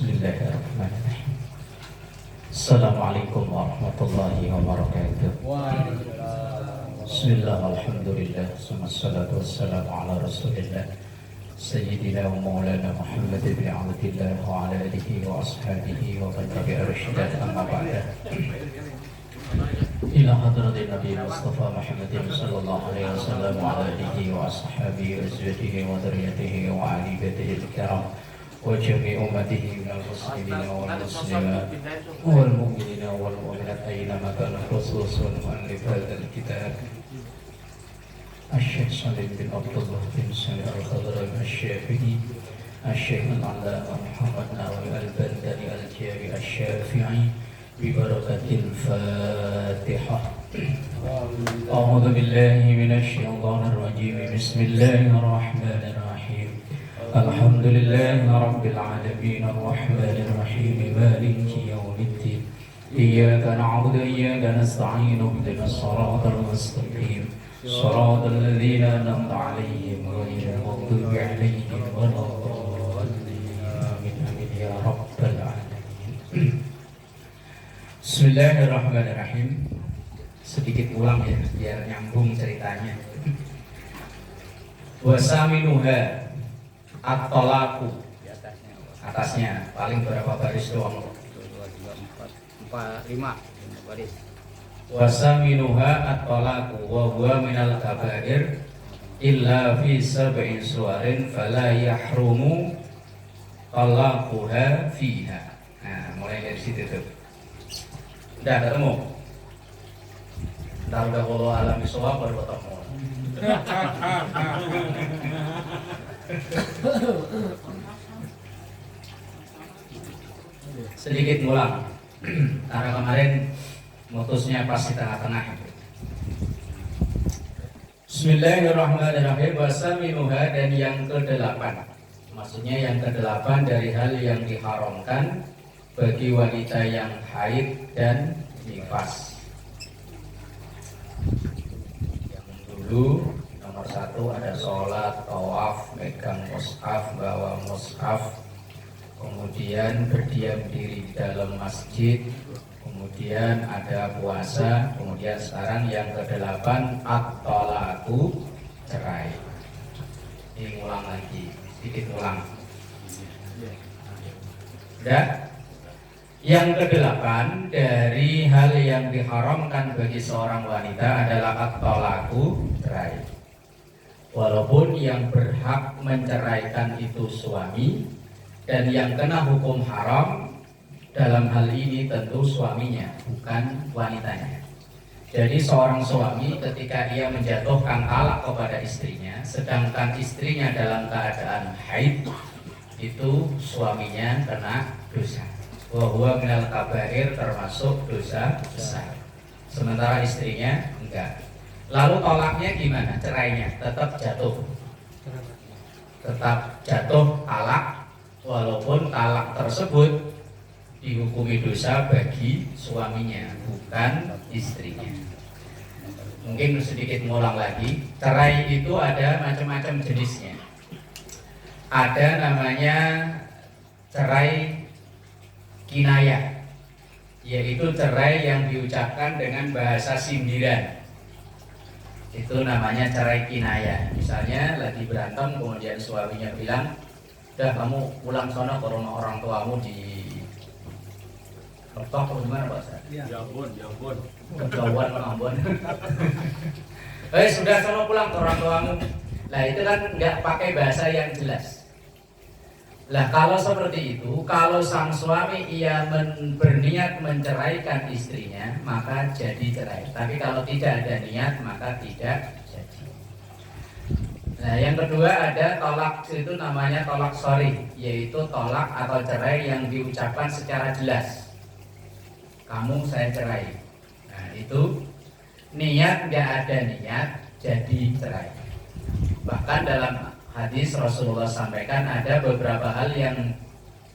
Bismillahirrahmanirrahim. Assalamualaikum warahmatullahi wabarakatuh. Bismillah, alhamdulillah, wassalatu wassalamu ala rasulillah Sayyidina wa maulana Muhammad ibn Abdillah wa ala alihi wa ashabihi wa man tabi'a rusyadah, amma ba'da. Ila hadratin Nabi Mustafa Muhammadin sallallahu alaihi wasallam wa ala alihi wa ashabihi wa azwajihi wa dhurriyyatihi wa ali baitihi al-kiram wa jami' ummatihi minal muslimina wal muslimat wal mu'minina wal mu'minat aynama kana, khususan mu'allif hadzal kitab Asy-Syaikh Salim bin Abdullah bin Salim Al-Khadrami Asy-Syafi'i, Asy-Syaikh Al-'Allamah Muhammad Nawawi Al-Bandari Al-Jari Asy-Syafi'i bi barakatil Fatihah. A'udzu billahi minasy syaithanir rajim. Bismillahirrahmanirrahim. Alhamdulillahi rabbil alamin arrahmanir rahim maliki yaumiddin. Iyyaka na'budu wa iyyaka nasta'in ihdinas siratal mustaqim. Shiratal ladzina an'amta 'alaihim ghairil maghdubi 'alaihim waladdallin. Amin ya rabbal alamin. Bismillahirrahmanirrahim. Sedikit ulang ya biar nyambung ceritanya. Wasaminuha at-talaqu, atasnya paling berapa baris doang? 5 baris. Wasaminuha at-talaqu wa huwa minal kabair illa fi sab'in suwarin fala yahrumu talaquha fiha. Nah, mulai dari situ tuh. Udah ketemu? Ntar udah kalau alami soal baru ketemu. Sedikit ngulang karena kemarin mutusnya pas di tengah-tengah. Bismillahirrahmanirrahim. Wasaminuha, dan yang ke-8, maksudnya yang ke-8 dari hal yang diharamkan bagi wanita yang haid dan nifas. Yang dulu nomor 1 ada sholat, tawaf, megang mushaf, bawa mushaf, kemudian berdiam diri di dalam masjid, kemudian ada puasa, kemudian sekarang yang ke-8 at-talaqu, cerai. Ini ngulang lagi, sedikit ngulang. Udah? Yang ke-8 dari hal yang diharamkan bagi seorang wanita adalah at-talaqu, cerai. Walaupun yang berhak menceraikan itu suami, dan yang kena hukum haram dalam hal ini tentu suaminya, bukan wanitanya. Jadi seorang suami ketika ia menjatuhkan talak kepada istrinya, sedangkan istrinya dalam keadaan haid, itu suaminya kena dosa. Wa huwa minal kabair, termasuk dosa besar. Sementara istrinya enggak. Lalu tolaknya gimana? Cerainya tetap jatuh. Tetap jatuh talak, walaupun talak tersebut dihukumi dosa bagi suaminya, bukan istrinya. Mungkin sedikit ngulang lagi. Cerai itu ada macam-macam jenisnya. Ada namanya cerai kinayah, yaitu cerai yang diucapkan dengan bahasa sindiran. Itu namanya cerai kinayah. Misalnya lagi berantem, kemudian suaminya bilang, "Udah, kamu pulang sono ke rumah orang tuamu di Ketok atau gimana Pak Ustaz?" Jambon. Kejauhan Ambon. Sudah sono pulang ke orang tuamu. Nah, itu kan nggak pakai bahasa yang jelas. Lah kalau seperti itu, kalau sang suami ia berniat menceraikan istrinya, maka jadi cerai. Tapi kalau tidak ada niat, maka tidak jadi. Nah, yang kedua ada tolak, itu namanya tolak sharih, yaitu tolak atau cerai yang diucapkan secara jelas. Kamu saya cerai. Nah, itu niat nggak ada niat, jadi cerai. Bahkan dalam hadis Rasulullah sampaikan ada beberapa hal yang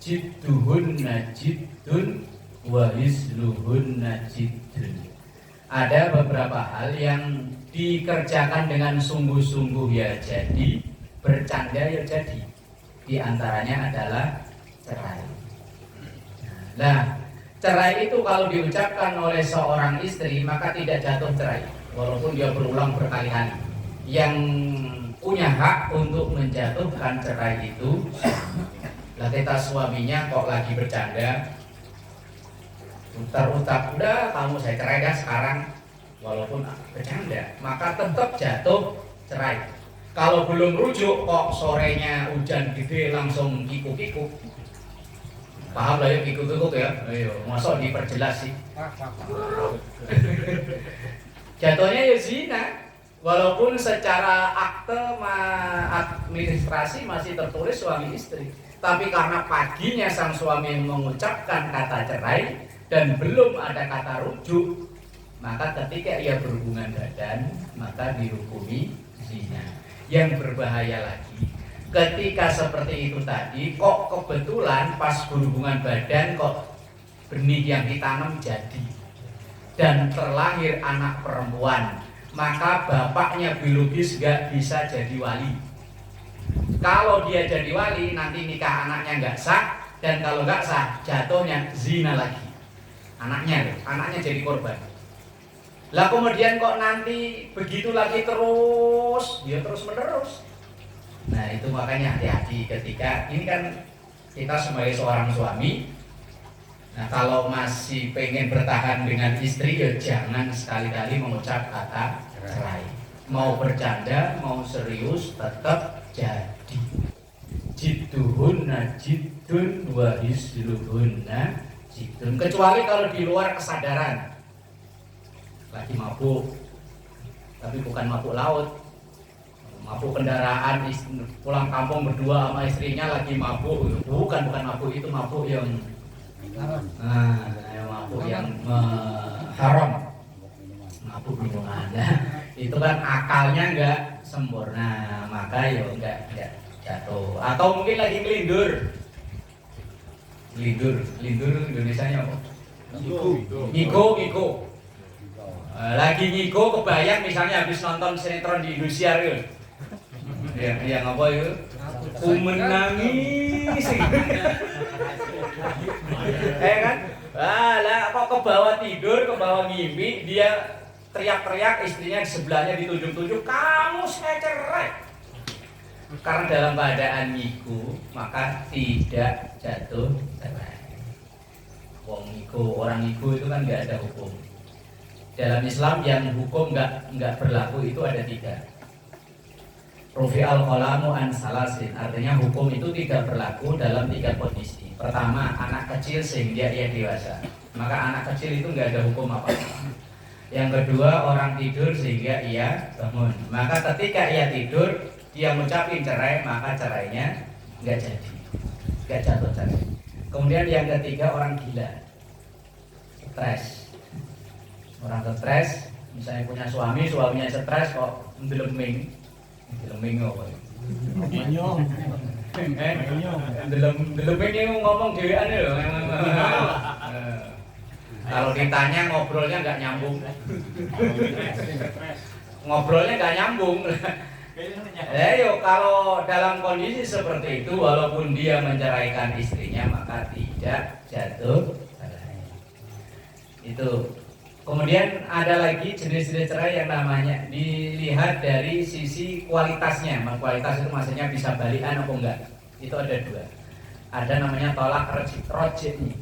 jidduhun najidun wa hisluhun najidun. Ada beberapa hal yang dikerjakan dengan sungguh-sungguh ya jadi, bercanda ya jadi. Di antaranya adalah cerai. Nah, cerai itu kalau diucapkan oleh seorang istri maka tidak jatuh cerai, walaupun dia berulang berkali-kali. Yang punya hak untuk menjatuhkan cerai itu lah kita suaminya kok lagi bercanda, utar-utar, udah kamu saya cerai dah sekarang, walaupun bercanda, maka tetap jatuh cerai. Kalau belum rujuk kok sorenya hujan gede langsung kikuk-kikuk, paham lah ya kikuk-kikuk ya, ayo masuk diperjelas sih. Jatuhnya ya zina, walaupun secara akte administrasi masih tertulis suami istri, tapi karena paginya sang suami mengucapkan kata cerai dan belum ada kata rujuk, maka ketika ia berhubungan badan maka dihukumi zina. Yang berbahaya lagi, ketika seperti itu tadi kok kebetulan pas berhubungan badan kok benih yang ditanam jadi dan terlahir anak perempuan, maka bapaknya biologis gak bisa jadi wali. Kalau dia jadi wali nanti nikah anaknya gak sah, dan kalau gak sah jatuhnya zina lagi, anaknya jadi korban. Lah kemudian kok nanti begitu lagi terus, dia terus menerus. Nah itu makanya hati-hati ketika ini kan kita sebagai seorang suami. Nah kalau masih pengen bertahan dengan istri ya jangan sekali-kali mengucap kata cerai. Mau bercanda, mau serius tetap jadi. Jidduhunna jiddun wa hisluhunna jiddun. Kecuali kalau di luar kesadaran. Lagi mabuk, tapi bukan mabuk laut, mabuk kendaraan, pulang kampung berdua sama istrinya lagi mabuk, bukan mabuk itu, mabuk yang mabuk yang haram, mabuk minuman. Itu kan akalnya nggak sempurna, maka ya nggak jatuh. Atau mungkin lagi ngelindur Indonesianya apa? Ngiko. Lagi ngiko kebayang misalnya habis nonton sinetron di Indosiar ya. Yang apa ya? Ku menangis. Kan? Lah kok ke bawah tidur, ke bawah ngimpi, dia teriak-teriak, istrinya di sebelahnya ditunjuk-tunjuk, "Kamu saya cerai." Karena dalam keadaan ngiko, maka tidak jatuh cerai. Orang ngiko itu kan nggak ada hukum. Dalam Islam yang hukum nggak berlaku itu ada 3. Rufi'al qalamu an salasin, artinya hukum itu tidak berlaku dalam 3 kondisi. Pertama, anak kecil sehingga ia dewasa, maka anak kecil itu nggak ada hukum apa-apa. Yang kedua, orang tidur sehingga ia bangun, maka ketika ia tidur dia mengucapin cerai, maka cerainya nggak jadi, nggak jatuh cerai. Kemudian yang ketiga, orang gila, stres. Orang stres, misalnya punya suaminya stres kok ndeleming apa ya? Ndeleming ngomong dhewean lho. Kalau ditanya ngobrolnya nggak nyambung. Ngobrolnya nggak nyambung. Kalau dalam kondisi seperti itu, walaupun dia menceraikan istrinya, maka tidak jatuh cerai. Itu. Kemudian ada lagi jenis-jenis cerai yang namanya dilihat dari sisi kualitasnya. Kualitas itu maksudnya bisa balikan atau enggak. Itu ada 2. Ada namanya tolak roj'i.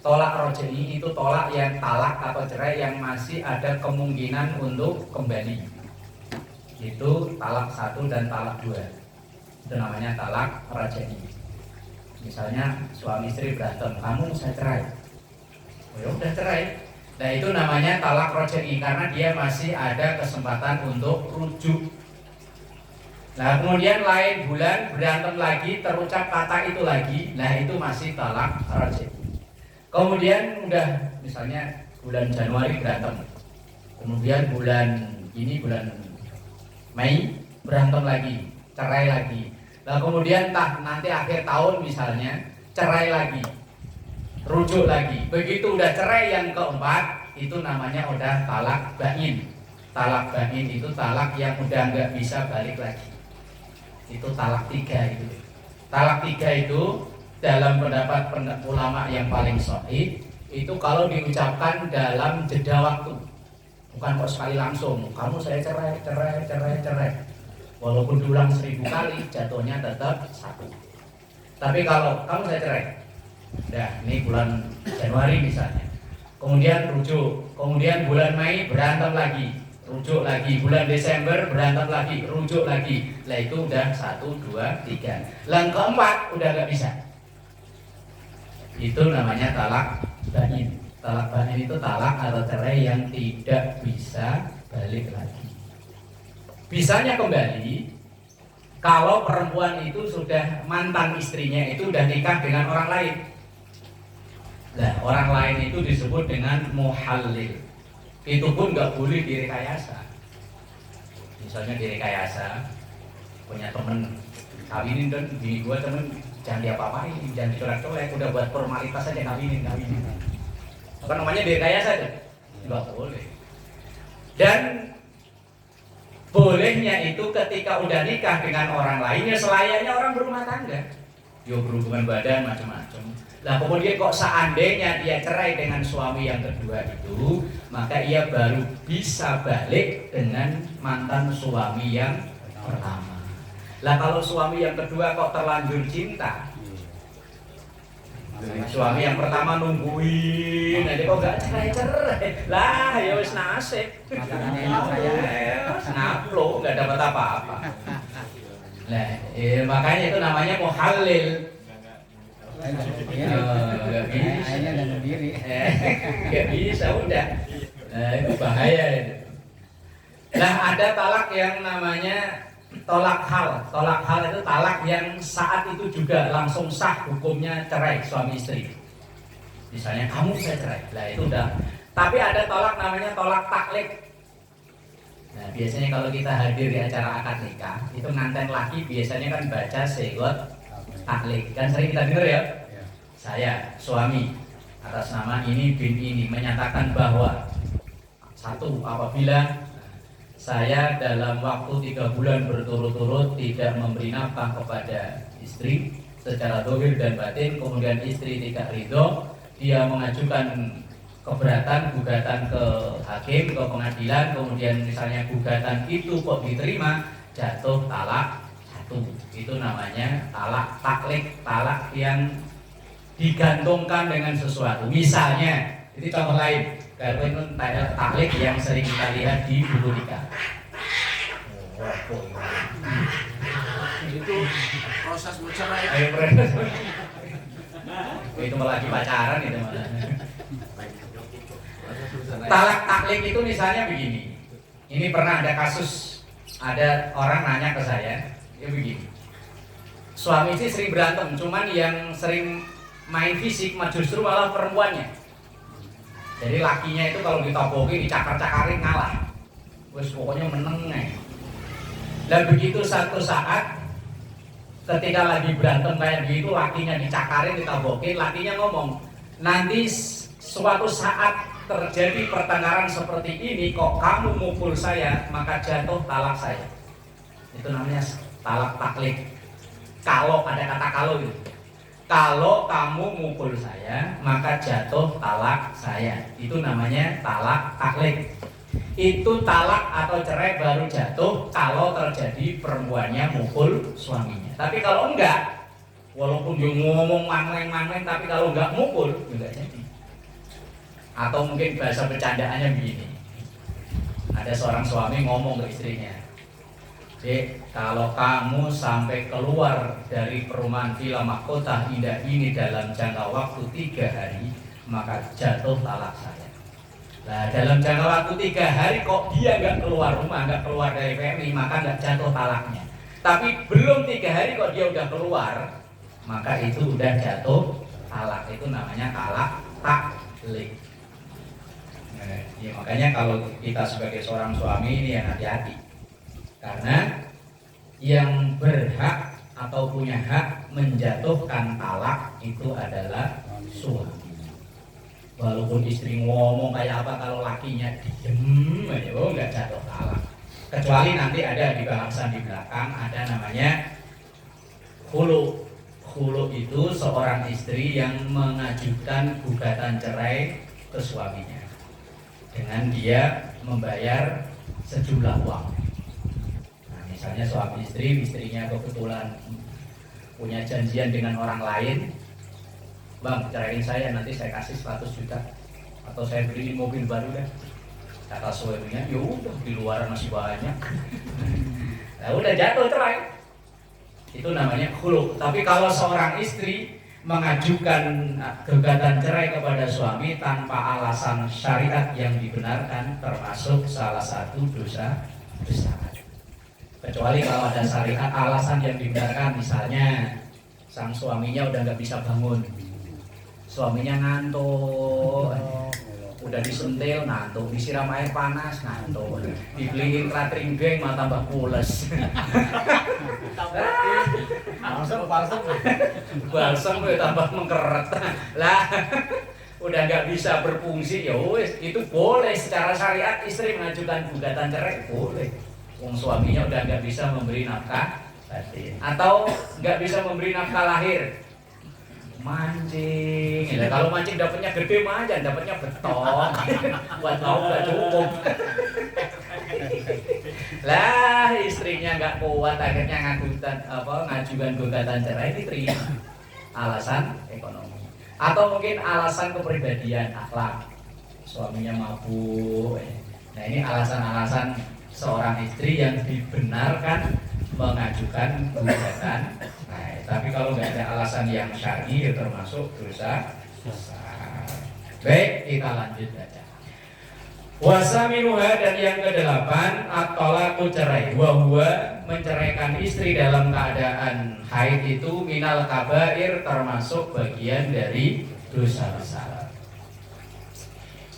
Tolak roj'i itu tolak yang talak atau cerai yang masih ada kemungkinan untuk kembali. Itu talak 1 dan talak 2. Itu namanya talak roj'i. Misalnya suami istri berantem, "Kamu saya cerai." Oh ya udah cerai. Nah itu namanya talak roj'i karena dia masih ada kesempatan untuk rujuk. Nah kemudian lain bulan berantem lagi, terucap kata itu lagi, nah itu masih talak roj'i. Kemudian udah misalnya bulan Januari berantem, kemudian bulan Mei berantem lagi, cerai lagi. Nah kemudian nanti akhir tahun misalnya cerai lagi, rujuk lagi. Begitu udah cerai yang keempat, itu namanya udah talak bain. Talak bain itu talak yang udah nggak bisa balik lagi. Itu talak 3 itu. Talak 3 itu dalam pendapat ulama yang paling sahih itu kalau diucapkan dalam jeda waktu, bukan kok sekali langsung. Kamu saya cerai. Walaupun diulang 1000 kali, jatuhnya tetap 1. Tapi kalau kamu saya cerai, nah ini bulan Januari misalnya, kemudian rujuk, kemudian bulan Mei berantem lagi, rujuk lagi, bulan Desember berantem lagi, rujuk lagi, lah itu udah 1, 2, 3. Yang keempat udah gak bisa. Itu namanya talak bain. Talak bain itu talak atau cerai yang tidak bisa balik lagi. Bisanya kembali kalau perempuan itu sudah mantan istrinya itu udah nikah dengan orang lain. Nah, orang lain itu disebut dengan muhallil. Itu pun nggak boleh direkayasa. Misalnya direkayasa, punya temen kawinin dan bini gua temen jangan diapa-apain, jangan dicolek-colek, udah buat formalitas aja kawinin. Apa namanya direkayasa tuh? Nggak boleh. Dan bolehnya itu ketika udah nikah dengan orang lainnya selayaknya orang berumah tangga. Yo berhubungan badan macam-macam. Nah kemudian kok seandainya dia cerai dengan suami yang kedua itu, maka ia baru bisa balik dengan mantan suami yang pertama. Lah kalau suami yang kedua kok terlanjur cinta, suami yang pertama nungguin, nanti kok gak cerai-cerai, lah ya wis nasib, ngaplo, gak dapat apa-apa. Nah, makanya itu namanya muhallil. Gak bisa, udah. Nah, itu bahaya itu. Nah, ada talak yang namanya tolak hal. Tolak hal itu talak yang saat itu juga langsung sah hukumnya cerai suami istri. Misalnya kamu saya cerai, lah itu udah. Tapi ada tolak namanya tolak taklid. Nah biasanya kalau kita hadir di acara akad nikah, itu nganten laki biasanya kan baca sigot taklid. Kan sering kita dengar ya. Saya suami atas nama ini bin ini menyatakan bahwa satu, apabila saya dalam waktu 3 bulan berturut-turut tidak memberi nafkah kepada istri secara zahir dan batin, kemudian istri tidak ridho, dia mengajukan keberatan gugatan ke hakim, ke pengadilan, kemudian misalnya gugatan itu kok diterima, jatuh talak 1. Itu namanya talak taklid, talak yang digantungkan dengan sesuatu. Misalnya, ini contoh lain. Kalau itu taklid yang sering kita lihat di buku nikah. Itu proses bercerai. Itu malah lagi pacaran itu malah. Talak taklid itu misalnya begini. Ini pernah ada kasus, ada orang nanya ke saya, ya begini. Suami istri sering berantem, cuman yang sering main fisik justru malah perempuannya. Jadi lakinya itu kalau ditopoki, dicakar-cakarin ngalah. Wes pokoknya meneng nih. Dan begitu satu saat ketika lagi berantem kayak gitu, lakinya dicakarin, ditopokin, lakinya ngomong, nanti suatu saat terjadi pertengkaran seperti ini, kok kamu mukul saya, maka jatuh talak saya. Itu namanya talak taklid. Kalau ada kata kalau itu. Kalau kamu mukul saya, maka jatuh talak saya. Itu namanya talak taklid. Itu talak atau cerai baru jatuh kalau terjadi perempuannya mukul suaminya. Tapi kalau enggak, walaupun dia ngomong mangling-mangling, tapi kalau enggak mukul, enggak jadi. Atau mungkin bahasa bercandaannya begini. Ada seorang suami ngomong ke istrinya, Dek, kalau kamu sampai keluar dari perumahan villa mahkota indah ini dalam jangka waktu 3 hari, maka jatuh talak saya. Nah, dalam jangka waktu 3 hari kok dia nggak keluar rumah, nggak keluar dari PMI, maka nggak jatuh talaknya. Tapi belum 3 hari kok dia udah keluar, maka itu udah jatuh talak. Itu namanya talak taklid. Nah, ya makanya kalau kita sebagai seorang suami ini yang hati-hati. Karena yang berhak atau punya hak menjatuhkan talak itu adalah suami. Walaupun istri ngomong kayak apa, kalau lakinya diem aja, oh nggak jatuh talak. Kecuali nanti ada di bahasan di belakang ada namanya khulu. Khulu itu seorang istri yang mengajukan gugatan cerai ke suaminya dengan dia membayar sejumlah uang. Nah, misalnya suami istri, istrinya kebetulan punya janjian dengan orang lain, bang ceraiin saya, nanti saya kasih 100 juta atau saya beliin mobil baru deh. Kata suaminya, ya udah di luar masih banyak. Nah, udah jatuh cerai. Itu namanya khulu. Tapi kalau seorang istri mengajukan gugatan cerai kepada suami tanpa alasan syariat yang dibenarkan, termasuk salah satu dosa besar. Kecuali kalau ada syariat alasan yang dibenarkan, misalnya sang suaminya udah nggak bisa bangun, suaminya ngantuk, udah disentil ngantuk, disiram air panas ngantuk, dibeliin catering geng malah tambah pules. Balsem tambah mengkeret. Lah udah nggak bisa berfungsi, ya wes itu boleh secara syariat istri mengajukan gugatan cerai, boleh. Wong suaminya udah nggak bisa memberi nafkah batin atau nggak bisa memberi nafkah lahir. Mancing, ya, kalau mancing dapatnya gede mah aja, dapatnya beton, buat lauk nggak cukup. Lah istrinya nggak kuat, akhirnya ngajukan gugatan cerai, diterima. Alasan ekonomi, atau mungkin alasan kepribadian, akhlak, suaminya mabuk. Nah ini alasan-alasan seorang istri yang dibenarkan mengajukan gugatan. Nah, tapi kalau nggak ada alasan yang syar'i, ya termasuk dosa besar. Baik, kita lanjut baca. Wasaminuha, dan yang ke-8 at-talaqu cerai. Wahwa menceraikan istri dalam keadaan haid itu minal kabair, termasuk bagian dari dosa besar.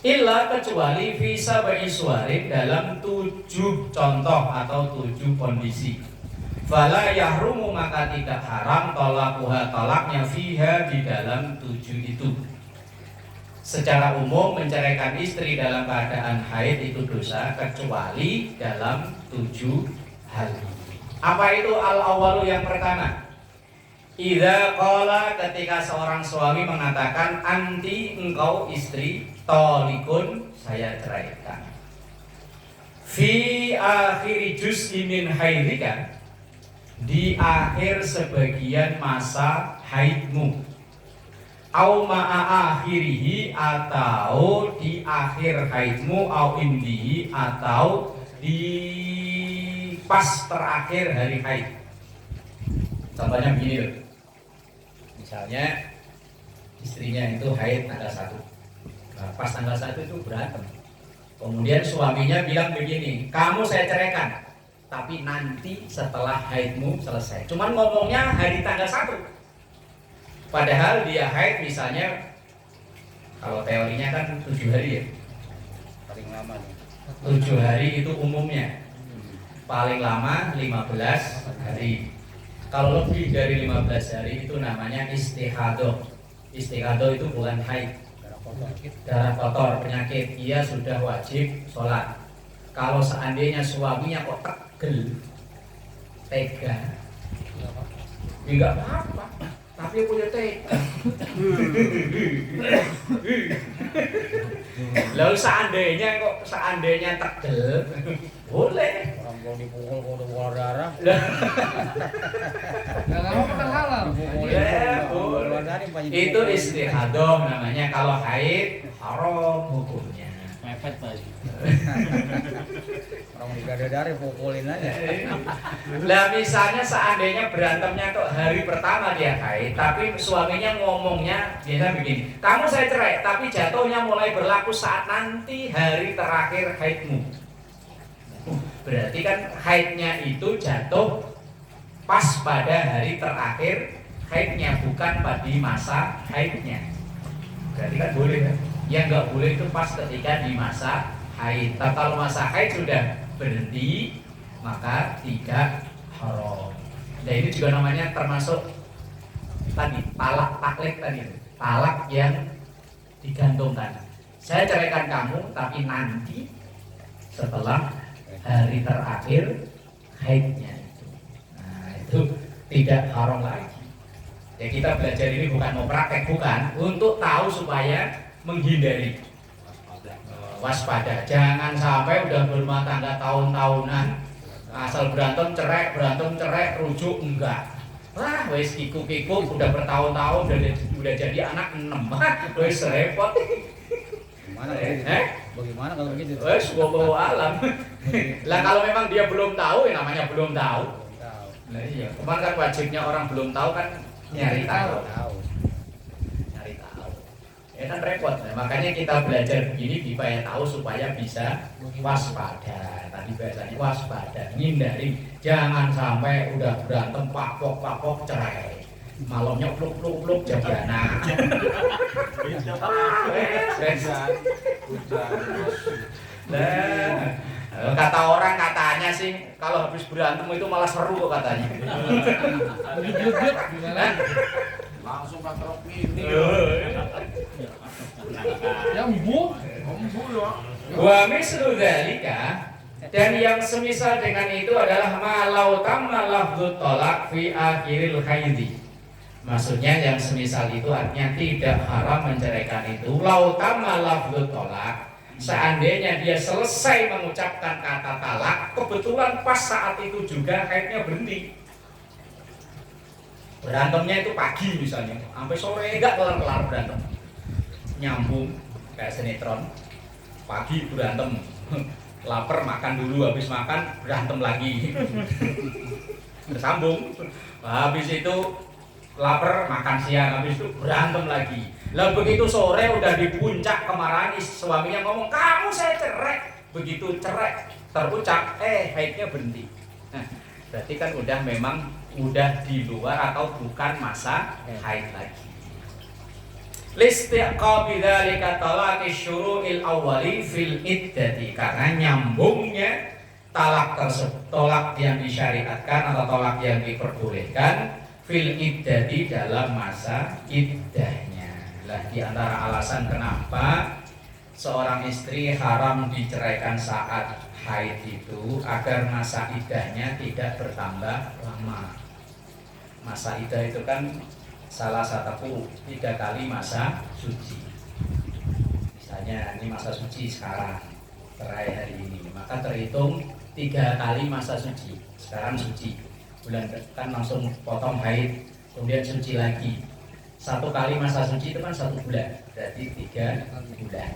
Illa kecuali visa bagi suarin dalam 7 contoh atau 7 kondisi. Fala yahrumu, maka tidak haram tolakuha, tolaknya fiha, di dalam 7 itu. Secara umum menceraikan istri dalam keadaan haid itu dosa, kecuali dalam 7 hal. Apa itu? Al-awwalu, yang pertama, idza qala, ketika seorang suami mengatakan, anti, engkau istri, tolikun, saya ceraikan, fi akhiri juz'i min haidika, di akhir sebagian masa haidmu, au ma'a akhirihi, atau di akhir haidmu, au indihi, atau di pas terakhir hari haid. Contohnya begini loh, misalnya istrinya itu haid tanggal 1, nah, pas tanggal 1 itu berantem, kemudian suaminya bilang begini, kamu saya ceraikan, tapi nanti setelah haidmu selesai. Cuman ngomongnya hari tanggal 1, padahal dia haid misalnya, kalau teorinya kan 7 hari ya, paling lama nih. 7 hari itu umumnya, paling lama 15 hari. Kalau lebih dari 15 hari itu namanya istihadoh. Istihadoh itu bukan haid, darah kotor, penyakit. Ia sudah wajib sholat. Kalau seandainya suaminya kok tegel, tega, ya nggak apa-apa, tapi punya tega. Lalu seandainya tegel, boleh. Orang kalau dipukul kalau udah keluar darah. Nggak mau kan halal. Ya, boleh. Itu istihadoh namanya. Kalau haid haram hukumnya. Mepet Pak. Orang digadar-gadar pukulin aja. Lah misalnya seandainya berantemnya tuh hari pertama dia haid, tapi suaminya ngomongnya biasa begini, kamu saya cerai, tapi jatuhnya mulai berlaku saat nanti hari terakhir haidmu. Berarti kan haidnya itu jatuh pas pada hari terakhir haidnya, bukan pada masa haidnya. Berarti kan boleh kan? Yang nggak boleh itu pas ketika di masa haid. Tapi kalau masa haid sudah berhenti, maka tidak haram. Nah ini juga namanya termasuk tadi talak taklek tadi, talak yang digantungkan. Saya ceraikan kamu, tapi nanti setelah hari terakhir haidnya itu. Nah itu tidak haram lagi. Ya kita belajar ini bukan mau praktek, bukan, untuk tahu supaya menghindari. Waspada, jangan sampai udah berumah tangga tahun-tahunan asal berantem cerai, rujuk enggak. Wah, wes kikuk-kikuk udah bertahun-tahun udah jadi anak 6. Wes repot. Gimana begitu? Bagaimana kalau begitu? Wes bawa alam. Lah kalau memang dia belum tahu, ya namanya belum tahu. Tahu. Nah iya, kemarin kan wajibnya orang belum tahu kan nyari tahu. Nyari tahu. Ya kan repot. Nah, makanya kita belajar begini supaya tahu supaya bisa waspada. Tadi bahasanya waspada, hindari. Jangan sampai udah berantem papok cerai. Malamnya pluk jadi anak. Nah, kata orang katanya sih kalau habis berantem itu malah seru kok katanya. Begitu gimana? Langsung pakai rok mini. Yang bu, Ya. Wa mislu dzalika, dan yang semisal dengan itu adalah malau tamma lafdhu talaq fi akhiril haidhi. Maksudnya yang semisal itu artinya tidak haram menceraikan itu. Lau tamma lafdhu talaq, seandainya dia selesai mengucapkan kata talak, kebetulan pas saat itu juga haidnya berhenti. Berantemnya itu pagi misalnya, sampai sore enggak kelar-kelar berantem. Nyambung kayak sinetron. Pagi berantem, lapar makan dulu, habis makan berantem lagi. Bersambung. Habis itu lapar makan siang, habis itu berantem lagi. Lah begitu sore udah di puncak kemarahan, suaminya ngomong, "Kamu saya cerai." Begitu cerai terucap, haidnya berhenti. Nah, berarti kan udah memang udah di luar atau bukan masa haid lagi. Listiqabi dzalika talaqi syuru'il awwali fil iddati, karena nyambungnya talak tersebut, tolak yang disyariatkan atau tolak yang diperbolehkan fil iddati dalam masa iddahnya. Lah di antara alasan kenapa seorang istri haram diceraikan saat haid itu agar masa iddahnya tidak bertambah lama. Masa iddah itu kan salah satu 3 kali masa suci. Misalnya ini masa suci sekarang, cerai hari ini, maka terhitung 3 kali masa suci. Sekarang suci, bulan depan langsung potong haid, kemudian suci lagi. 1 kali masa suci itu kan 1 bulan, berarti 3 bulan.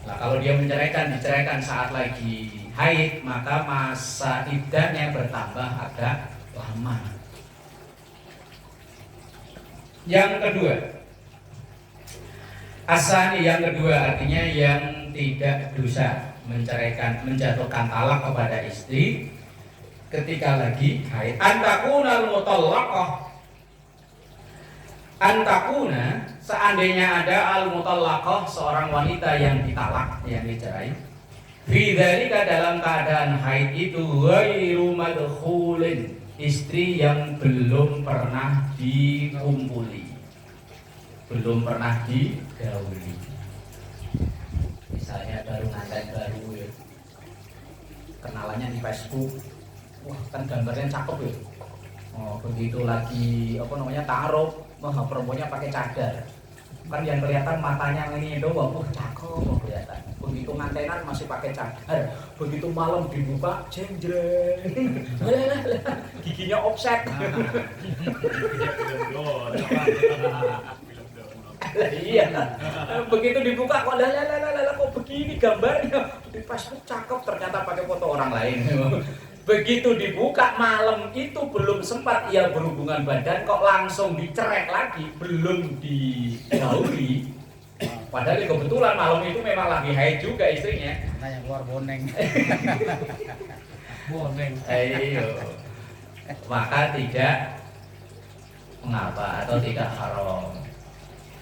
Nah kalau dia diceraikan saat lagi haid, maka masa iddahnya bertambah agak lama. Yang kedua, asani yang kedua artinya yang tidak dosa menjatuhkan talak kepada istri ketika lagi haid. Antakunal mutallaqah, antakuna seandainya ada al mutallaqah seorang wanita yang ditalak, yang dicerai, fi dzalika dalam keadaan haid itu ghairu madkhulin, istri yang belum pernah dikumpuli, belum pernah digauli. Misalnya baru nganten baru ya, kenalannya di Facebook, wah kan gambarnya cakep ya. Oh begitu lagi taruh, wah perempuannya pakai cadar, kan yang kelihatan matanya ini doang, wah cakep kelihatan. Begitu ngantenan masih pakai cadar, begitu malam dibuka jengjreng, giginya offset. Iya, begitu dibuka kok kok begini gambarnya, di Facebook cakep, ternyata pakai foto orang lain. Begitu dibuka malam itu belum sempat ia berhubungan badan kok langsung dicerek lagi, belum digauli. Padahal kebetulan malam itu memang lagi haid juga istrinya. Makanya keluar boneng. boneng. Ayo. Maka tidak mengapa atau tidak haram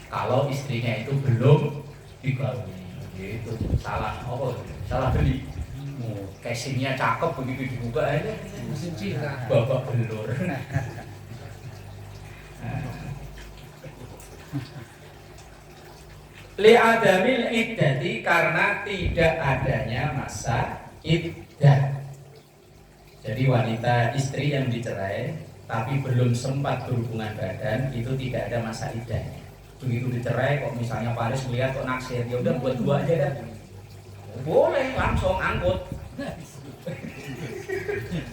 kalau istrinya itu belum digauli. Itu salah salah beli. Casingnya cakep, begitu dibuka aja Mesin Cina. babak belur. Li'adamil iddati, karena tidak adanya masa iddah. Jadi wanita istri yang dicerai tapi belum sempat berhubungan badan, itu tidak ada masa iddahnya. Begitu dicerai kok misalnya Paris melihat kok naksir, ya udah buat 2 aja dah. Boleh langsung angkut.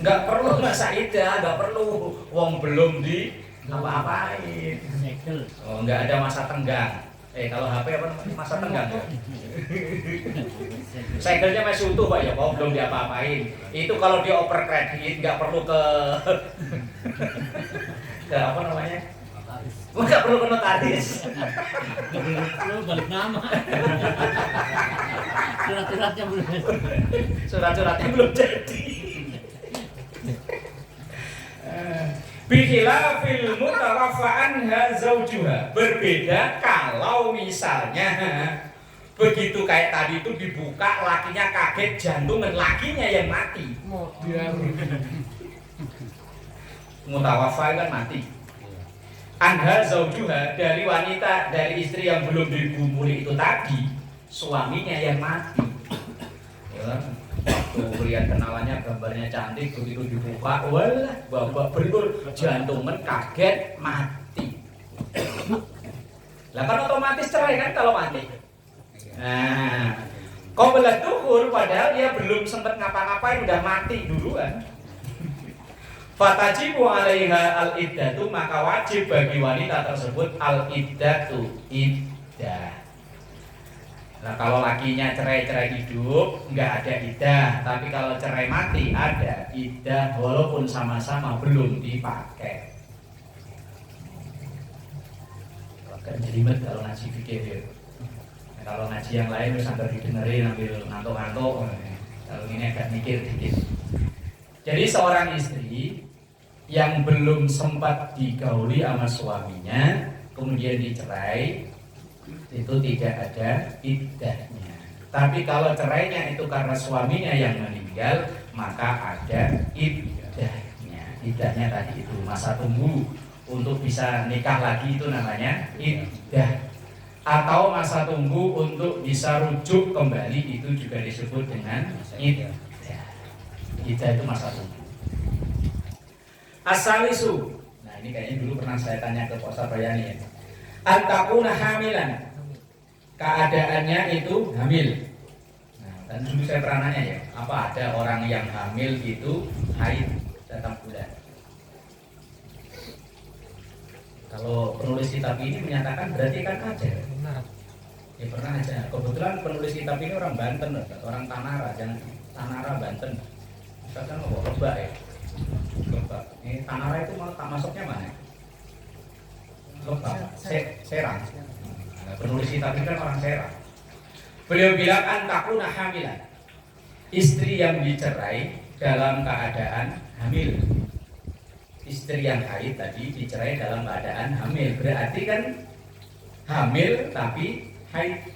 Nggak perlu masa iddah, nggak perlu wong belum di apa-apain. Oh, nggak ada masa tenggang. Kalau HP apa namanya? Masa tenggang ya? Segelnya masih utuh Pak ya, kok belum diapa-apain. Itu kalau dioper kredit nggak perlu ke apa namanya? Nggak perlu ke notaris. Lu balik nama. Surat-suratnya belum. Surat-suratnya belum jadi. Bikhilafil mutawaffa anha zaujuha. Berbeda kalau misalnya begitu kayak tadi itu dibuka, lakinya kaget, jantungan, lakinya yang mati. Mutawaffa kan mati. Anha zaujuha, dari wanita, dari istri yang belum digumuli itu tadi, suaminya yang mati. Ya, waktu lihat kenalannya gambarnya cantik, begitu dibuka, walah, babak belur, jantungan, kaget, mati. Lah kan otomatis cerai kan kalau mati. Nah, qabla dukhul, padahal dia belum sempat ngapa-ngapain, udah mati duluan. Fatajibu 'alaiha al-iddatu, maka wajib bagi wanita tersebut al-iddatu, iddah. Nah, kalau lakinya cerai hidup nggak ada iddah, tapi kalau cerai mati ada iddah walaupun sama-sama belum dipakai. Agak jelimet kalau ngaji fikih ya. Nah, kalau ngaji yang lain terus sambil didengerin sambil ngantuk-ngantuk. Kalau ini agak mikir dikit. Jadi seorang istri yang belum sempat digauli sama suaminya kemudian dicerai, itu tidak ada iddahnya. Tapi kalau cerainya itu karena suaminya yang meninggal, maka ada iddahnya. Iddahnya tadi itu masa tunggu untuk bisa nikah lagi, itu namanya iddah. Atau masa tunggu untuk bisa rujuk kembali, itu juga disebut dengan iddah. Iddah itu masa tunggu. Asalisu. Nah, ini kayaknya dulu pernah saya tanya ke Pak Sabayani ya. Antakuna hamilan. Keadaannya itu hamil. Nah, dan dulu saya pernah nanya ya, apa ada orang yang hamil itu haid datang bulan? Kalau penulis kitab ini menyatakan berarti kan ada. Benar. Ya pernah aja. Kebetulan penulis kitab ini orang Banten, orang Tanara, jangan Tanara Banten. Misalkan mau Lebak ya. Lebak. Ini Tanara itu masuknya mana? Lebak. Serang. Nah, penulis kitab ini kan orang Serang. Beliau bilang antakuna hamilan. Istri yang dicerai dalam keadaan hamil. Istri yang haid tadi dicerai dalam keadaan hamil. Berarti kan hamil tapi haid.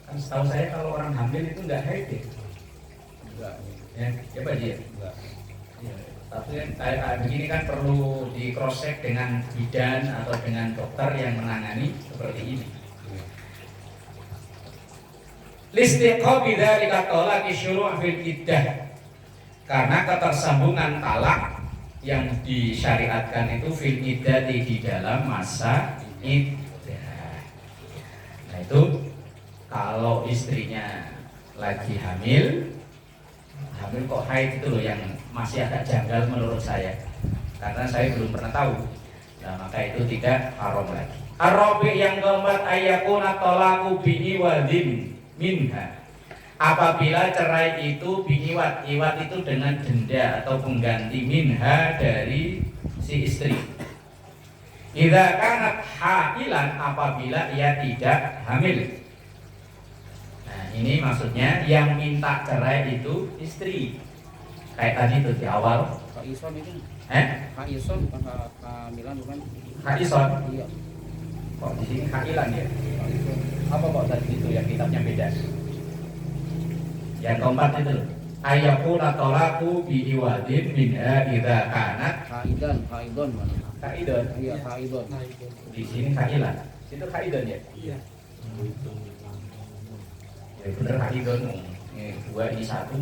Kan setahu saya kalau orang hamil itu enggak haid ya. Enggak. Ya, siapa dia? Enggak. Ya, tapi kan kayak begini kan perlu di cross check dengan bidan atau dengan dokter yang menangani seperti ini. Listiqo bidzalika talaqi syuru' fil iddah. Karena ketersambungan talak yang disyariatkan itu fil iddah di dalam masa iddah. Nah, itu kalau istrinya lagi hamil kok haid itu loh yang masih agak janggal menurut saya. Karena saya belum pernah tahu. Nah, maka itu tidak haram lagi. Ar-rabi' yang keempat ayakuna talaqu bi'iwadin minha. Apabila cerai itu bi'iwad, iwad itu dengan denda atau pengganti minha dari si istri. Idza kanat hamilan, apabila ia tidak hamil. Nah, ini maksudnya yang minta cerai itu istri. Kayak tadi tuh di awal. Kak Ison itu. Kak Ison bukan Kak Milan bukan? Kak Ison. Iya. Kok di sini Kak Ilan ya? Kak Ison. Apa kok tadi itu yang kitabnya beda? Yang keempat itu loh. Ayakuna talaqu bi'iwadin minha idza kanat Kaidon mana? Kaidon. Iya, Kaidon. Di sini Kailan. Situ Kaidon ya? Iya. Ya bener Kaidon. Ini 2 ini 1.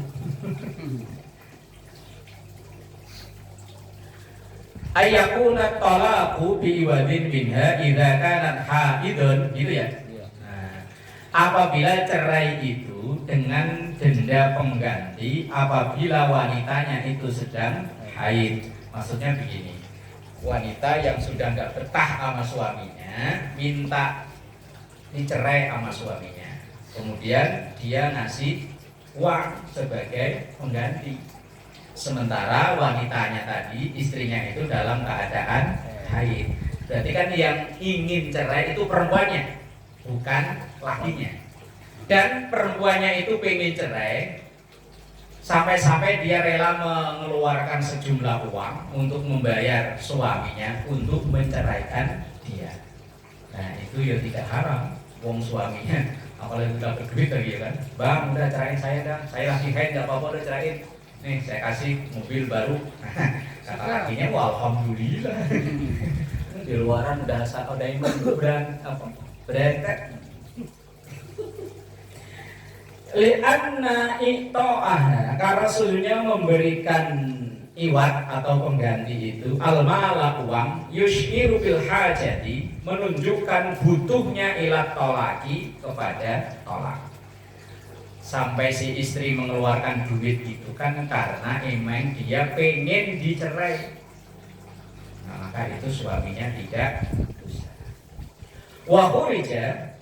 Ayyakuna talaqu biwadin minha idza kanat haidun, gitu ya. Iya. Nah, apabila cerai itu dengan denda pengganti apabila wanitanya itu sedang haid. Maksudnya begini, wanita yang sudah nggak betah sama suaminya minta dicerai sama suaminya, kemudian dia ngasih uang sebagai pengganti, sementara wanitanya tadi, istrinya itu dalam keadaan haid. Berarti kan yang ingin cerai itu perempuannya, bukan lakinya. Dan perempuannya itu pengen cerai, sampai-sampai dia rela mengeluarkan sejumlah uang untuk membayar suaminya untuk menceraikan dia. Nah itu ya tidak haram, wong suaminya apalagi udah berduit lagi ya kan, bang udah cerain saya dah, saya lagi haid nggak apa-apa udah cerain, nih saya kasih mobil baru. Kata lakinya wah alhamdulillah. Di luaran udah apa berentek. Lianna ito'ah, karena sesungguhnya memberikan iwat atau pengganti itu al-mala uang yushiru bil hajati, menunjukkan butuhnya ilat tolaki kepada tolak. Sampai si istri mengeluarkan duit itu kan karena emang dia pengen dicerai. Nah, maka itu suaminya tidak dosa. Wa khurija,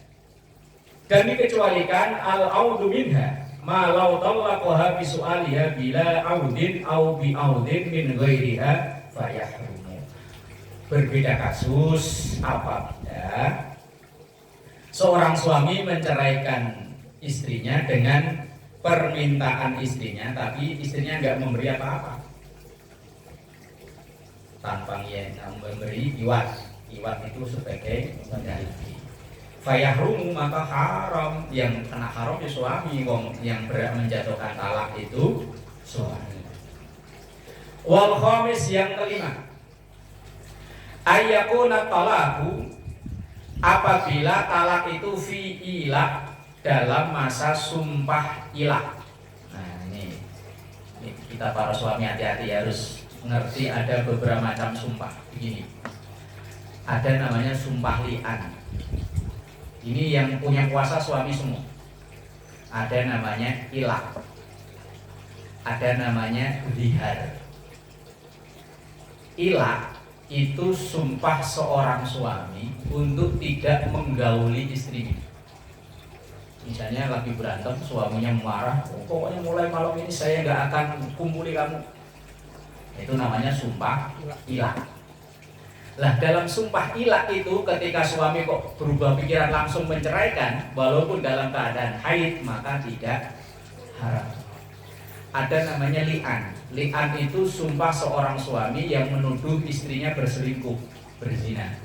dan dikecualikan al-audu minha ma law talaqaha bi su'aliha bila audin au bi audin min ghairiha fayahrumu. Berbeda kasus apabila seorang suami menceraikan istrinya dengan permintaan istrinya, tapi istrinya nggak memberi apa-apa, tanpa memberi iwat. Iwat itu sebagai pengganti. Fayahrumu, maka haram. Yang kena haram ya suami, yang menjatuhkan talak itu suami. Wal khamis, yang kelima, ayyakuna talaqu, apabila talak itu fi ilah, dalam masa sumpah ilah. Nah ini kita para suami hati-hati, harus mengerti ada beberapa macam sumpah. Begini, ada namanya sumpah li'an. Ini yang punya kuasa suami semua. Ada namanya ilah, ada namanya zihar. Ilah itu sumpah seorang suami untuk tidak menggauli istrinya. Misalnya lagi berantem, suaminya marah, pokoknya mulai malam ini saya nggak akan kumpuli kamu. Itu namanya sumpah ilah. Lah dalam sumpah ilah itu, ketika suami kok berubah pikiran langsung menceraikan walaupun dalam keadaan haid, maka tidak haram. Ada namanya li'an. Li'an itu sumpah seorang suami yang menuduh istrinya berselingkuh, berzina.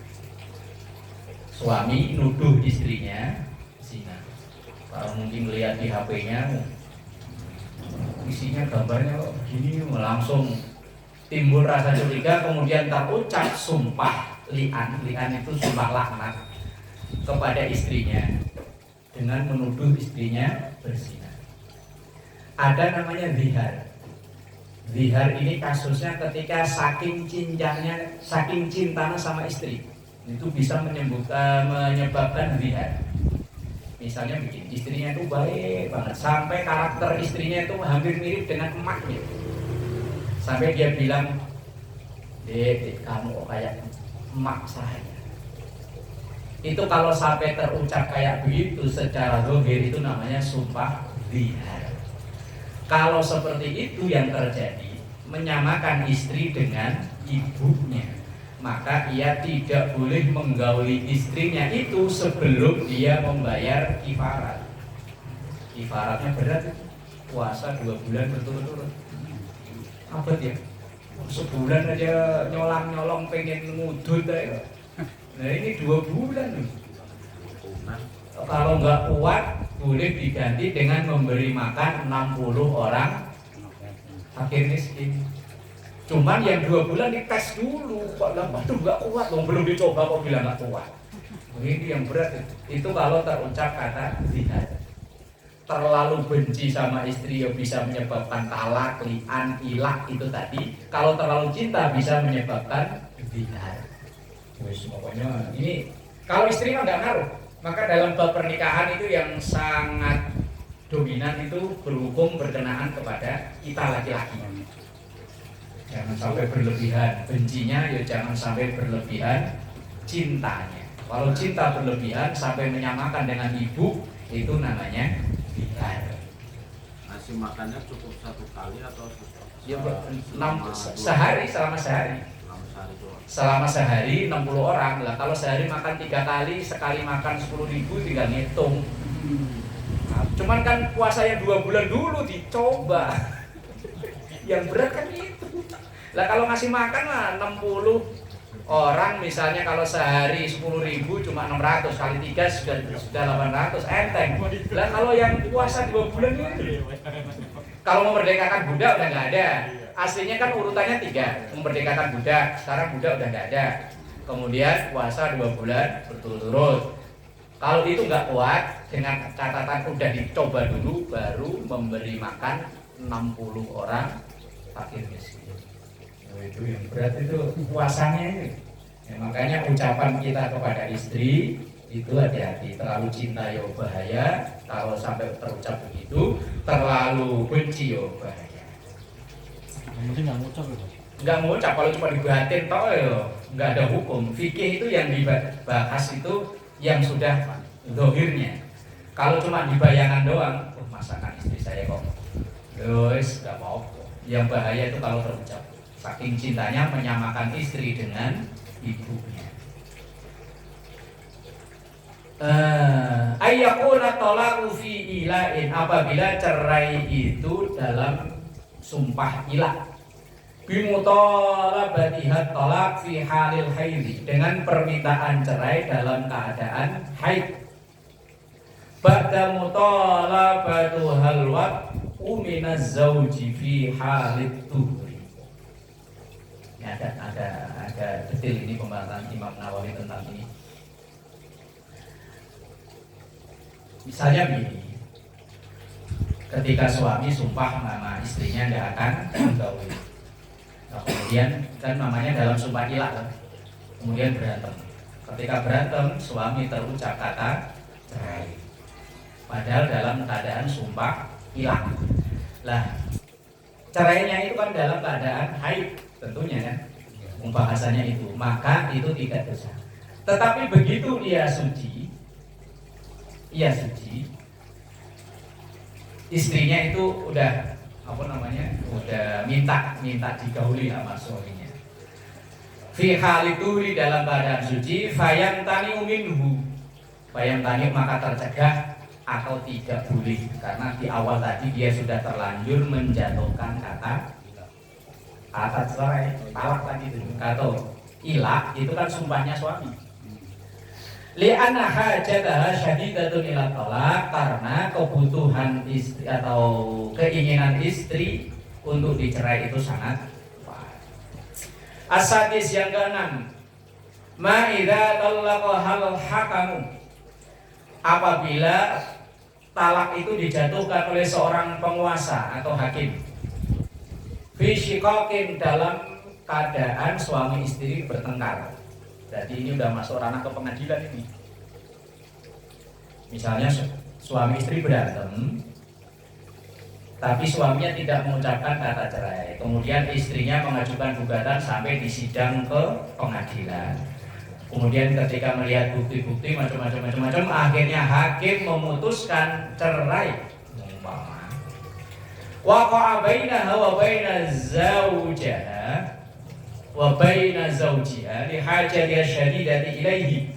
Suami nuduh istrinya zina. Kalau mungkin lihat di HP-nya, isinya gambarnya kok begini, langsung timbul rasa curiga, kemudian terucap sumpah li'an. Li'an itu sumpah laknat kepada istrinya dengan menuduh istrinya berzina. Ada namanya zihar. Zihar ini kasusnya ketika saking cintanya sama istri, itu bisa menyebabkan zihar. Misalnya begini, istrinya itu baik banget, sampai karakter istrinya itu hampir mirip dengan emaknya. Sampai dia bilang, Dek, kamu kok kayak emak saya. Itu kalau sampai terucap kayak begitu secara zahir, itu namanya sumpah zihar. Kalau seperti itu yang terjadi, menyamakan istri dengan ibunya, maka ia tidak boleh menggauli istrinya itu sebelum dia membayar kifarat. Kifaratnya berat, puasa 2 bulan berturut-turut. Apa ya? Sebulan aja nyolong pengen ngudut aja. Nah ini 2 bulan. Kalau nggak kuat, boleh diganti dengan memberi makan 60 orang fakir miskin. Cuman yang 2 bulan dites dulu, kok lama tuh nggak kuat, belum dicoba kok bilang nggak kuat. Ini yang berat itu kalau terucap kata zihar. terlalu benci sama istri ya bisa menyebabkan talak, li'an, ilak itu tadi. Kalau terlalu cinta bisa menyebabkan zihar. Wes pokoknya ini kalau istri mah nggak ngaruh. Maka dalam bab pernikahan itu yang sangat dominan itu berhukum berkenaan kepada kita laki-laki. Jangan sampai berlebihan bencinya, ya jangan sampai berlebihan cintanya. Kalau cinta berlebihan sampai menyamakan dengan ibu, itu namanya zihar. Nasi makannya cukup 1 kali atau Ya, sehari selama sehari. Selama sehari 60 orang lah. Kalau sehari makan 3 kali, sekali makan 10.000 tinggal ngitung. Nah, cuman kan puasanya 2 bulan dulu dicoba. Yang berat kan itu. Lah kalau ngasih makan lah 60 orang misalnya kalau sehari 10.000 cuma 600 kali 3 sudah 800 enteng. Lah kalau yang puasa 2 bulan itu. Kalau memerdekakan budak udah nggak ada. Aslinya kan urutannya 3, memerdekakan budak. Sekarang budak udah nggak ada. Kemudian puasa 2 bulan berturut-turut. Kalau itu nggak kuat, dengan catatan udah dicoba dulu, baru memberi makan 60 orang fakir miskin. Itu yang berat itu puasanya ini. Ya, makanya ucapan kita kepada istri itu hati-hati. Terlalu cinta ya bahaya. Kalau sampai terucap begitu, terlalu benci ya bahaya. Yang penting nggak ngucap itu. Nggak ngucap, kalau cuma dibatin toh ya nggak ada hukum. Fikih itu yang dibahas itu yang sudah dohirnya. Kalau cuma dibayangkan doang, masakan istri saya kok, yos nggak mau. Yang bahaya itu kalau terucap. Saking cintanya menyamakan istri dengan ibunya. Ayyakuna talaqu fi ila'in, apabila cerai itu dalam sumpah ilah. Bimutalabatihat talaq fi halil haidhi, dengan permintaan cerai dalam keadaan haid. Ba'da mutalabatuhal waq'u minaz zawji fi halid tuhri. Ada detail ini pembahasan Imam Nawawi tentang ini. Misalnya begini, ketika suami sumpah sama istrinya nggak akan menggauli. Nah, kemudian kan namanya dalam sumpah ilah kan? Kemudian berantem. Ketika berantem suami terucap kata cerai. Padahal dalam keadaan sumpah ilah. Lah, cerainya itu kan dalam keadaan haid tentunya kan. Pembahasannya itu, maka itu tidak dosa. Tetapi begitu ia suci, istrinya itu udah udah minta digauli sama suaminya. Fi halituri, dalam keadaan suci, fayamtani minhu, fayamtani maka tercegah atau tidak boleh, karena di awal tadi dia sudah terlanjur menjatuhkan kata cerai, talak tadi itu, atau ilah itu kan sumpahnya suami. Li'anna hajataha syadidatun ila talaq, karena kebutuhan istri atau keinginan istri untuk dicerai itu sangat kuat. As-sadis, yang keenam, ma idza talaqa hal hakamu, apabila talak itu dijatuhkan oleh seorang penguasa atau hakim. Fi shiqaqin, dalam keadaan suami istri bertengkar. Jadi ini udah masuk ranah ke pengadilan ini. Misalnya suami istri berantem, tapi suaminya tidak mengucapkan kata cerai. Kemudian istrinya mengajukan gugatan sampai di sidang ke pengadilan. Kemudian ketika melihat bukti-bukti macam-macam, akhirnya hakim memutuskan cerai. Waqa'a bainaha wa baina zawjiha wa baina zawjiha li hajatiha syadidati ilaihi.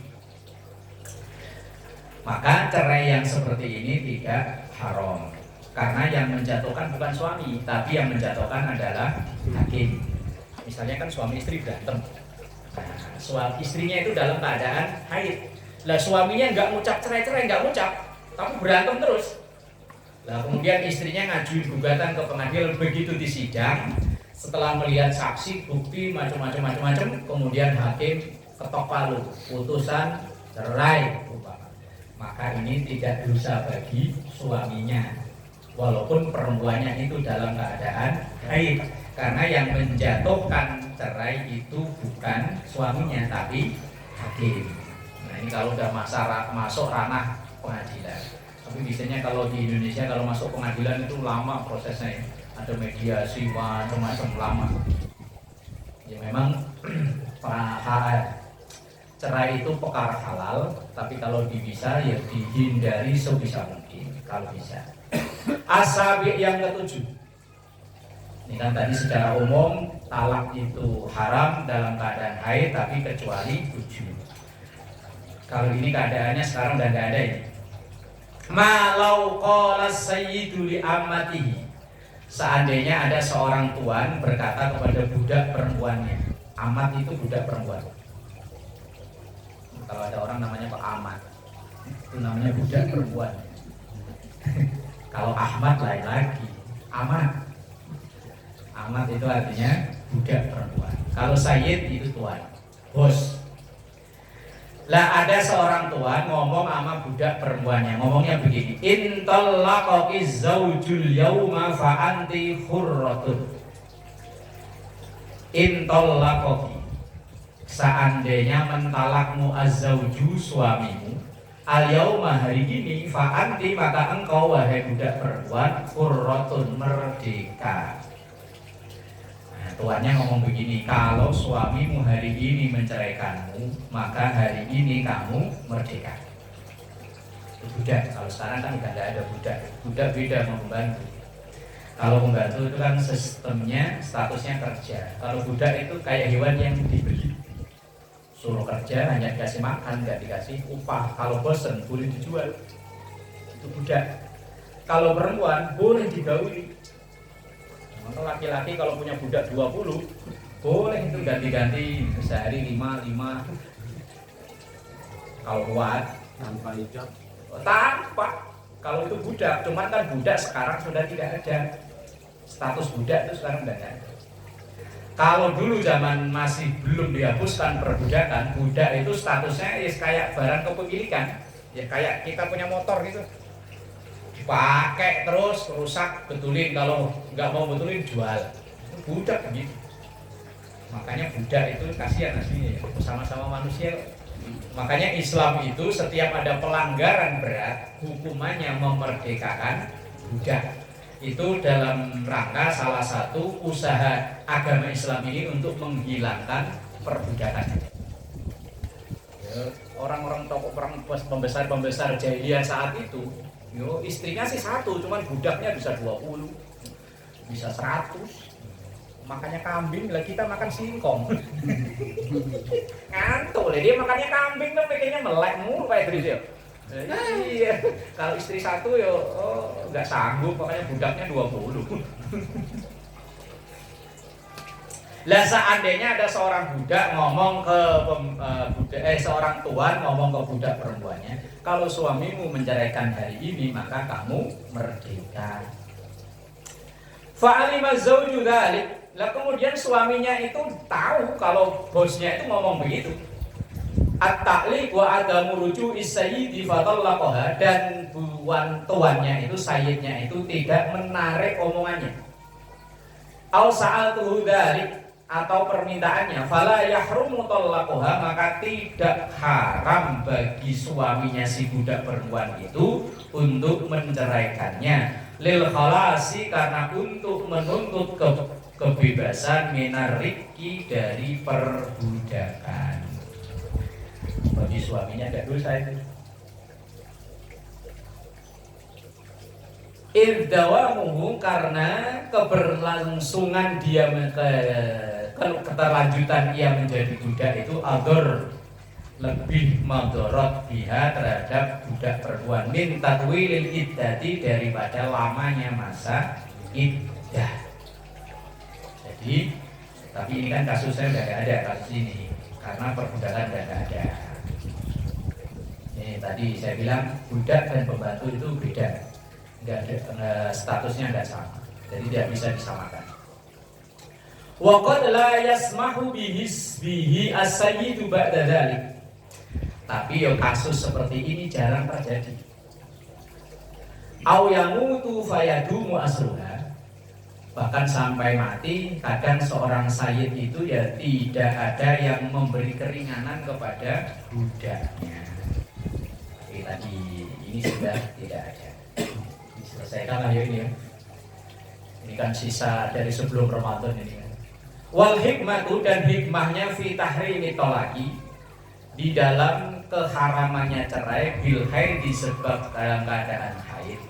Maka cerai yang seperti ini tidak haram, karena yang menjatuhkan bukan suami, tapi yang menjatuhkan adalah hakim. Misalnya kan suami istri berantem, nah, suami istrinya itu dalam keadaan haid. Lah suaminya nggak ngucap cerai-cerai, nggak ngucap, tapi berantem terus. Lah kemudian istrinya ngajuin gugatan ke pengadilan, begitu di sidang, setelah melihat saksi, bukti macam-macam, kemudian hakim ketok palu, putusan cerai. Maka maka ini tidak dosa bagi suaminya, walaupun perempuannya itu dalam keadaan haid, karena yang menjatuhkan cerai itu bukan suaminya tapi hakim. Nah ini kalau udah masuk ranah pengadilan. Tapi biasanya kalau di Indonesia kalau masuk pengadilan itu lama prosesnya ya. Ada mediasi macam-macam lama. Ya memang cerai itu perkara halal, tapi kalau bisa ya dihindari sebisa mungkin kalau bisa. Asabi yang ketujuh. Ini kan tadi secara umum talak itu haram dalam keadaan haid, tapi kecuali 7. Kalau ini keadaannya sekarang udah nggak ada ini. Malau qala sayyidu li ammatihi. Seandainya ada seorang tuan berkata kepada budak perempuannya, amat itu budak perempuan. Kalau ada orang namanya Pak Ahmad, itu namanya budak perempuan. Kalau Ahmad lain lagi, amat. Amat itu artinya budak perempuan. Kalau Sayyid itu tuan, bos. Lah ada seorang tuan ngomong sama budak perempuannya, ngomongnya begini, in talaqaki zaujul yauma fa anti hurratun. In talaqaki, seandainya mentalakmu azzauju suamimu, al yauma hari ini fa anti maka engkau wahai budak perempuan hurratun merdeka. Tuannya ngomong begini, kalau suamimu hari ini menceraikanmu, maka hari ini kamu merdeka. Budak, kalau sekarang kan udah ada budak. Budak beda sama pembantu. Kalau pembantu itu kan sistemnya, statusnya kerja. Kalau budak itu kayak hewan yang dibeli. Suruh kerja, hanya dikasih makan, nggak dikasih upah. Kalau bosen, boleh dijual. Itu budak. Kalau perempuan, boleh digauli. Kalau laki-laki kalau punya budak 20, boleh itu ganti-ganti sehari 5. Kalau kuat tanpa hijab. Tanpa. Kalau itu budak, cuman kan budak sekarang sudah tidak ada. Status budak itu sekarang tidak ada. Kalau dulu zaman masih belum dihapuskan perbudakan, budak itu statusnya ya kayak barang kepemilikan. Ya kayak kita punya motor gitu. Pakai terus rusak betulin, kalau nggak mau betulin jual. Budak begitu. Makanya budak itu kasihan aslinya ya, sama-sama manusia. Makanya Islam itu setiap ada pelanggaran berat, hukumannya memerdekakan budak. Itu dalam rangka salah satu usaha agama Islam ini untuk menghilangkan perbudakan. Ya, orang-orang tokoh pembesar jahiliyah saat itu, yo istrinya sih satu, cuman budaknya bisa 20, bisa 100. Makanya kambing, lah kita makan singkong. Ngantuk lah dia makannya kambing tuh pikirnya melek mulu Pak Idris ya. Iya, kalau istri satu yo nggak sanggup, makanya budaknya 20. Lah seandainya ada seorang budak ngomong ke seorang tuan ngomong ke budak perempuannya, kalau suamimu menceraikan hari ini maka kamu merdeka. Fa'alima zauju dzalik. Lah kemudian suaminya itu tahu kalau bosnya itu ngomong begitu. At-ta'liq wa adamu ruju'i sayyidi fatallaqaha, dan tuannya itu, sayyidnya itu tidak menarik omongannya. Au sa'altuhu dzalik, atau permintaannya, fala yahrumu talaqaha, maka tidak haram bagi suaminya si budak perempuan itu untuk menceraikannya. Lil khalasi, karena untuk menuntut kebebasan minariki, dari perbudakan. Bagi suaminya ada dosa itu. Irdawamuhu, karena keberlangsungan dia keterlanjutan ia menjadi budak itu ador, lebih madorot biha terhadap budak perempuan, min tatwilil iddati, daripada lamanya masa iddah. Jadi, tapi ini kan kasusnya udah gak ada kasus ini, karena perbudakan udah gak ada. Ini tadi saya bilang budak dan pembantu itu beda, nggak ada, statusnya nggak sama, jadi tidak bisa disamakan. Wa qad la yasmahu bihi as-sayyidu ba'da dzalik. Tapi ya kasus seperti ini jarang terjadi. Au yamutu fayadumu asruha. Bahkan sampai mati, kadang seorang sayyid itu ya tidak ada yang memberi keringanan kepada budaknya. Jadi tadi ini sudah tidak ada. Diselesaikan lah ya ini ya. Ini kan sisa dari sebelum Ramadan ini kan. Wal hikmatu, dan hikmahnya fi tahrimi tolaki, di dalam keharamannya cerai bil haid, disebab dalam keadaan haid.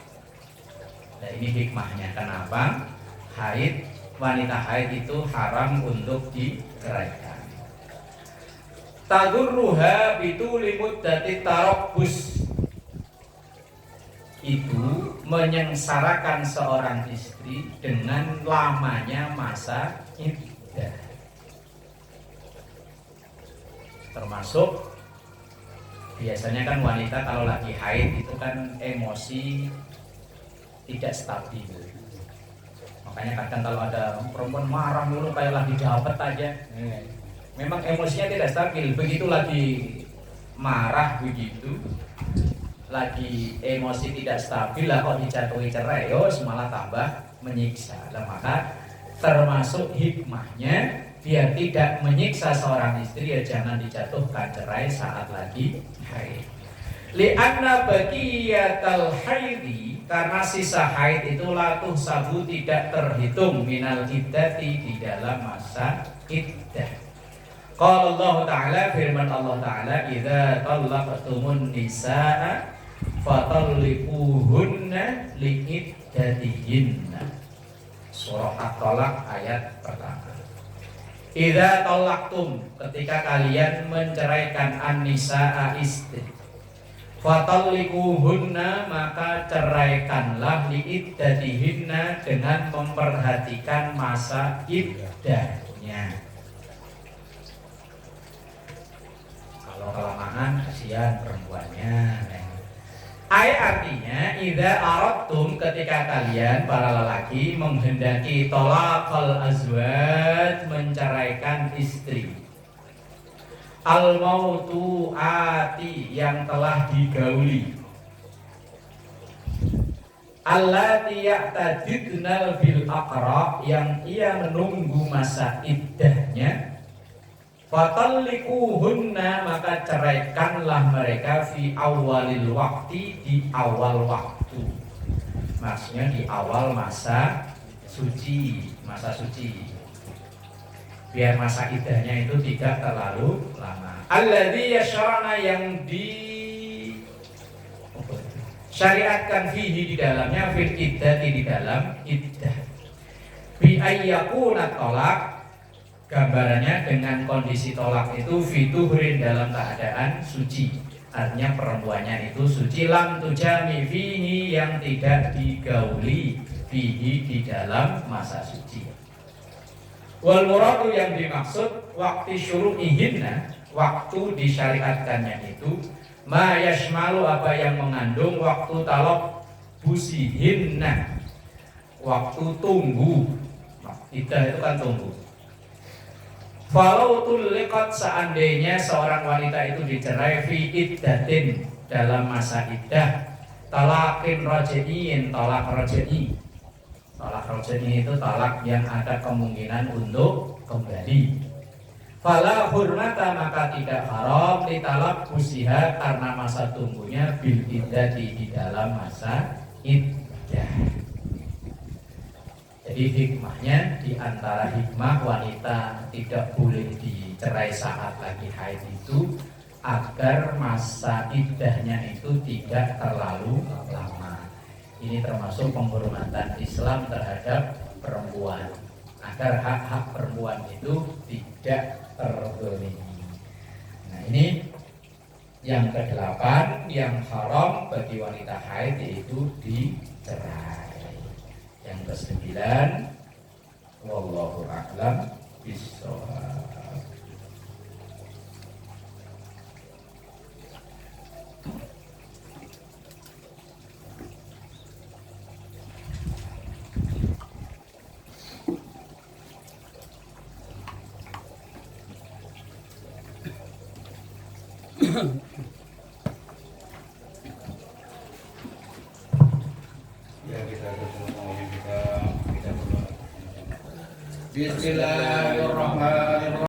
Nah ini hikmahnya, kenapa haid, wanita haid itu haram untuk diceraikan. Tadurruha bituli muddati tarabbus, itu menyengsarakan seorang istri dengan lamanya masa iddah. Termasuk biasanya kan wanita kalau lagi haid itu kan emosi tidak stabil. Makanya kadang kalau ada perempuan marah dulu kayak lagi dapet aja, memang emosinya tidak stabil. Begitu lagi marah begitu, lagi emosi tidak stabil lah kok dijatuhi cerai, malah tambah menyiksa. Nah, maka termasuk hikmahnya biar tidak menyiksa seorang istri ya jangan dijatuhkan cerai saat lagi haid. Li'anna baqiyatal haidi, karena sisa haid itu latuh sabu tidak terhitung minal iddati, di dalam masa iddah. Qala Allah Ta'ala, firman Allah Ta'ala, idza talaqtumun nisaa fatalliquhunna liiddatihinna. Surah At-Talaq ayat pertama. Idza talaqtum, ketika kalian menceraikan an-nisaa, istri, fatalliquhunna, maka ceraikanlah liiddatihinna, dengan memperhatikan masa iddahnya. Kalau kelamaan kasihan perempuannya. Artinya idza aradtum, ketika kalian para lelaki menghendaki talaqal azwaj, menceraikan istri, al mautu ati, yang telah digauli, allati ya'tadidnal bil aqra, yang ia menunggu masa iddahnya, fatalliquhunna, maka ceraikanlah mereka fi awalil waktu, di awal waktu, maksudnya di awal masa suci, biar masa iddahnya itu tidak terlalu lama. Alladzi yashra'na, yang syariatkan fihi, di dalamnya, fil iddati, di dalam iddah, bi ayyakuna tolak, gambarannya dengan kondisi tolak itu fituhrin, dalam keadaan suci, artinya perempuannya itu suci, lam tujami fihi, yang tidak digauli fihi, di dalam masa suci. Wal muradu, yang dimaksud waktu syuru'ihinna, waktu disyariatkannya itu, ma yashmalu, apa yang mengandung waktu talak busihinna, waktu tunggu. Iddah itu kan tunggu. Falau tulliqat, seandainya seorang wanita itu dicerai fi iddatin, dalam masa iddah, talaqin raj'iin, talak raj'i. Talak raj'i itu talak yang ada kemungkinan untuk kembali. Fala hurmata, maka tidak haram ditalak busiha, karena masa tunggunya bil iddati, di dalam masa iddah. Jadi hikmahnya, di antara hikmah wanita tidak boleh dicerai saat lagi haid itu, agar masa iddahnya itu tidak terlalu lama. Ini termasuk penghormatan Islam terhadap perempuan, agar hak-hak perempuan itu tidak terzalimi. Nah ini yang ke-8, yang haram bagi wanita haid, yaitu dicerai. Yang ke-9, wallahu a'lam bishawab. Bismillah.